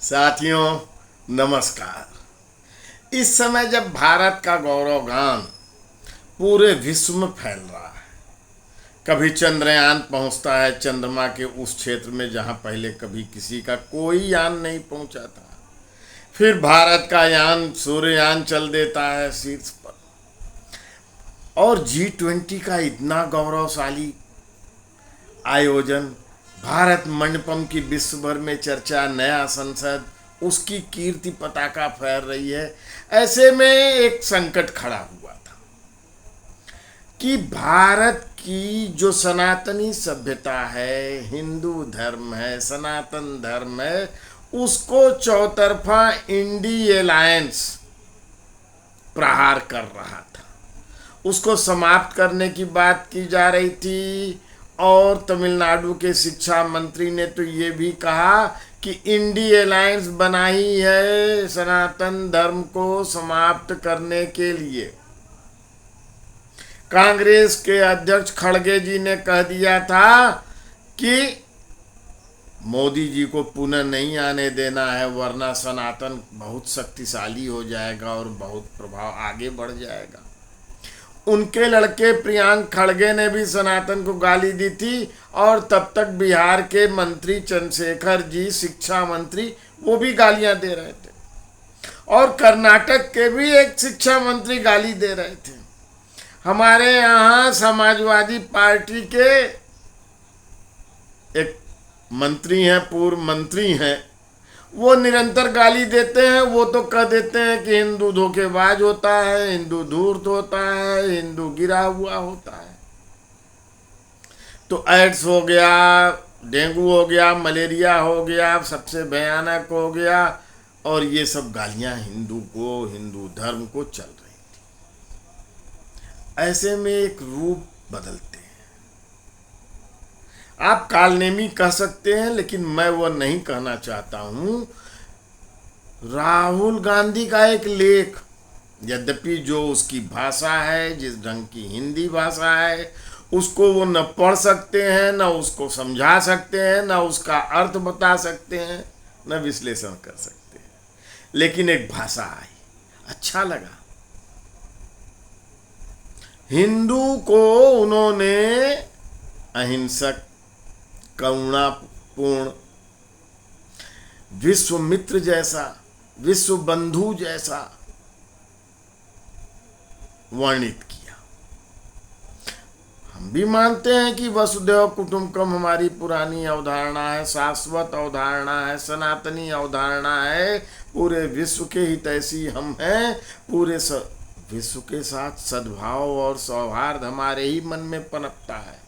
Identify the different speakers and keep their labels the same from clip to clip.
Speaker 1: साथियों नमस्कार। इस समय जब भारत का गौरव गान पूरे विश्व में फैल रहा है, कभी चंद्रयान पहुंचता है चंद्रमा के उस क्षेत्र में जहां पहले कभी किसी का कोई यान नहीं पहुंचा था, फिर भारत का यान सूर्ययान चल देता है शीर्ष पर, और G20 का इतना गौरवशाली आयोजन, भारत मंडपम की विश्व भर में चर्चा, नया संसद, उसकी कीर्ति पताका फहर रही है। ऐसे में एक संकट खड़ा हुआ था कि भारत की जो सनातनी सभ्यता है, हिंदू धर्म है, सनातन धर्म है, उसको चौतरफा इंडी अलायंस प्रहार कर रहा था, उसको समाप्त करने की बात की जा रही थी। और तमिलनाडु के शिक्षा मंत्री ने तो ये भी कहा कि इंडी अलायंस बनाई है सनातन धर्म को समाप्त करने के लिए। कांग्रेस के अध्यक्ष खड़गे जी ने कह दिया था कि मोदी जी को पुनः नहीं आने देना है, वरना सनातन बहुत शक्तिशाली हो जाएगा और बहुत प्रभाव आगे बढ़ जाएगा। उनके लड़के प्रियांक खड़गे ने भी सनातन को गाली दी थी, और तब तक बिहार के मंत्री चंद्रशेखर जी, शिक्षा मंत्री, वो भी गालियां दे रहे थे, और कर्नाटक के भी एक शिक्षा मंत्री गाली दे रहे थे। हमारे यहाँ समाजवादी पार्टी के एक मंत्री हैं, पूर्व मंत्री हैं, वो निरंतर गाली देते हैं। वो तो कह देते हैं कि हिंदू धोखेबाज होता है, हिंदू धूर्त होता है, हिंदू गिरा हुआ होता है। तो एड्स हो गया, डेंगू हो गया, मलेरिया हो गया, सबसे भयानक हो गया, और ये सब गालियां हिंदू को, हिंदू धर्म को चल रही थी। ऐसे में एक रूप बदलते हैं, आप कालनेमी कह सकते हैं, लेकिन मैं वो नहीं कहना चाहता हूं। राहुल गांधी का एक लेख, यद्यपि जो उसकी भाषा है, जिस ढंग की हिंदी भाषा है, उसको वो न पढ़ सकते हैं, न उसको समझा सकते हैं, न उसका अर्थ बता सकते हैं, न विश्लेषण कर सकते हैं, लेकिन एक भाषा आई, अच्छा लगा। हिंदू को उन्होंने अहिंसक, करुणापूर्ण, विश्व मित्र जैसा, विश्व बंधु जैसा वर्णित किया। हम भी मानते हैं कि वसुधैव कुटुंबकम हमारी पुरानी अवधारणा है, शाश्वत अवधारणा है, सनातनी अवधारणा है, पूरे विश्व के हितैषी हम हैं, पूरे विश्व के साथ सद्भाव और सौहार्द हमारे ही मन में पनपता है।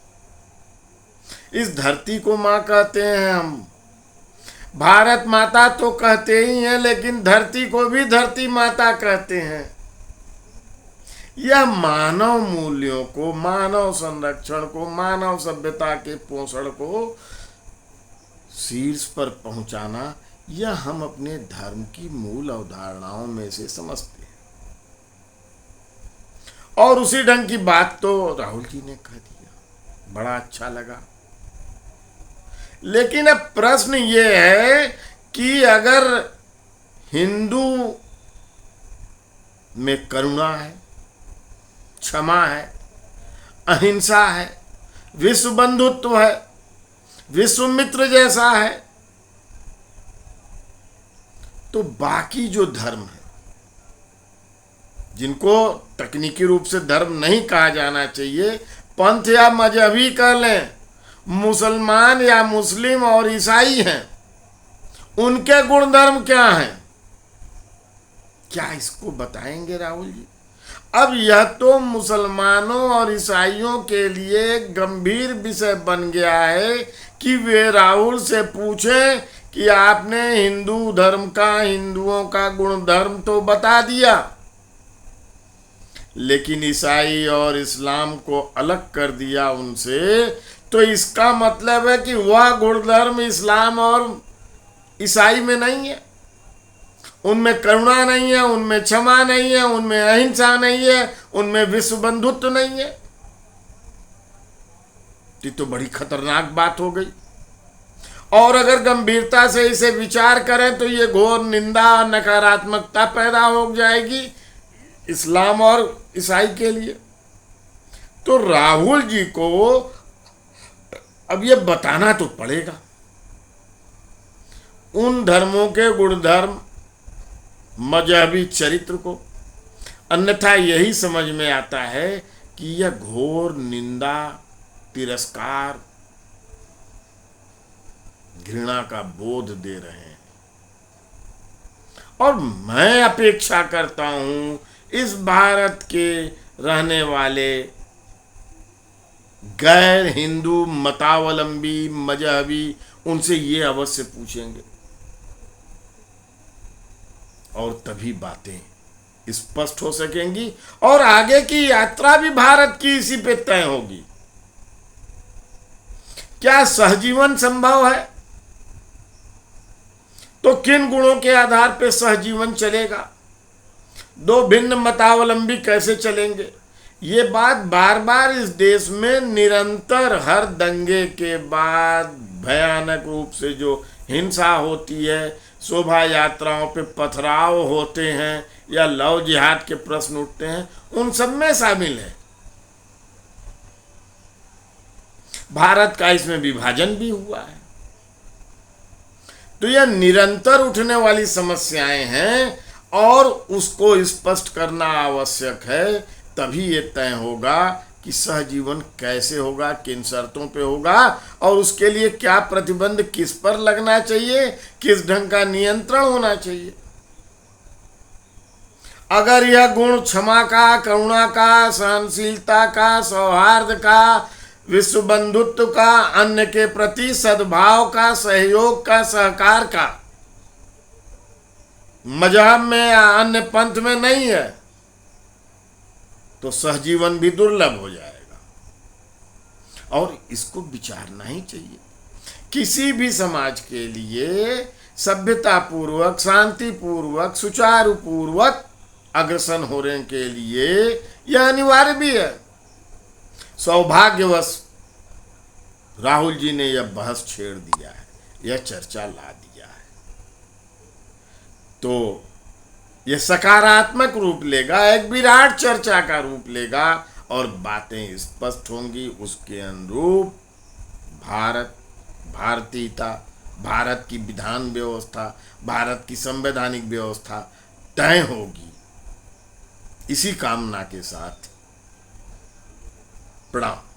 Speaker 1: इस धरती को माँ कहते हैं हम, भारत माता तो कहते ही हैं, लेकिन धरती को भी धरती माता कहते हैं। यह मानव मूल्यों को, मानव संरक्षण को, मानव सभ्यता के पोषण को शीर्ष पर पहुंचाना, यह हम अपने धर्म की मूल अवधारणाओं में से समझते हैं। और उसी ढंग की बात तो राहुल जी ने कह दिया, बड़ा अच्छा लगा। लेकिन अब प्रश्न ये है कि अगर हिंदू में करुणा है, क्षमा है, अहिंसा है, विश्व बंधुत्व है, विश्व मित्र जैसा है, तो बाकी जो धर्म है, जिनको तकनीकी रूप से धर्म नहीं कहा जाना चाहिए, पंथ या मजहबी कह लें, मुसलमान या मुस्लिम और ईसाई हैं, उनके गुणधर्म क्या हैं? क्या इसको बताएंगे राहुल जी? अब यह तो मुसलमानों और ईसाइयों के लिए गंभीर विषय बन गया है कि वे राहुल से पूछें कि आपने हिंदू धर्म का, हिंदुओं का गुणधर्म तो बता दिया, लेकिन ईसाई और इस्लाम को अलग कर दिया उनसे, तो इसका मतलब है कि वह गुणधर्म इस्लाम और ईसाई में नहीं है, उनमें करुणा नहीं है, उनमें क्षमा नहीं है, उनमें अहिंसा नहीं है, उनमें विश्व बंधुत्व नहीं है। ये तो बड़ी खतरनाक बात हो गई। और अगर गंभीरता से इसे विचार करें तो ये घोर निंदा और नकारात्मकता पैदा हो जाएगी इस्लाम और ईसाई के लिए। तो राहुल जी को अब ये बताना तो पड़ेगा उन धर्मों के गुणधर्म, मजहबी चरित्र को, अन्यथा यही समझ में आता है कि यह घोर निंदा, तिरस्कार, घृणा का बोध दे रहे हैं। और मैं अपेक्षा करता हूं इस भारत के रहने वाले गैर हिंदू मतावलंबी, मजहबी, उनसे ये अवश्य पूछेंगे और तभी बातें स्पष्ट हो सकेंगी और आगे की यात्रा भी भारत की इसी पे तय होगी। क्या सहजीवन संभव है? तो किन गुणों के आधार पर सहजीवन चलेगा? दो भिन्न मतावलंबी कैसे चलेंगे? ये बात बार बार इस देश में निरंतर हर दंगे के बाद भयानक रूप से जो हिंसा होती है, शोभा यात्राओं पे पथराव होते हैं या लव जिहाद के प्रश्न उठते हैं, उन सब में शामिल है। भारत का इसमें विभाजन भी हुआ है। तो यह निरंतर उठने वाली समस्याएं हैं और उसको स्पष्ट करना आवश्यक है। तभी ये तय होगा कि सहजीवन कैसे होगा, किन शर्तों पे होगा और उसके लिए क्या प्रतिबंध किस पर लगना चाहिए, किस ढंग का नियंत्रण होना चाहिए। अगर यह गुण क्षमा का, करुणा का, सहनशीलता का, सौहार्द का, विश्व बंधुत्व का, अन्य के प्रति सद्भाव का, सहयोग का, सहकार का मजहब में या अन्य पंथ में नहीं है तो सहजीवन भी दुर्लभ हो जाएगा। और इसको विचारना ही चाहिए। किसी भी समाज के लिए सभ्यतापूर्वक, शांतिपूर्वक, सुचारुपूर्वक अग्रसर होने के लिए यह अनिवार्य भी है। सौभाग्यवश राहुल जी ने यह बहस छेड़ दिया है, यह चर्चा ला दिया है, तो यह सकारात्मक रूप लेगा, एक विराट चर्चा का रूप लेगा और बातें स्पष्ट होंगी। उसके अनुरूप भारत, भारतीयता, भारत की विधान व्यवस्था, भारत की संवैधानिक व्यवस्था तय होगी। इसी कामना के साथ प्रणाम।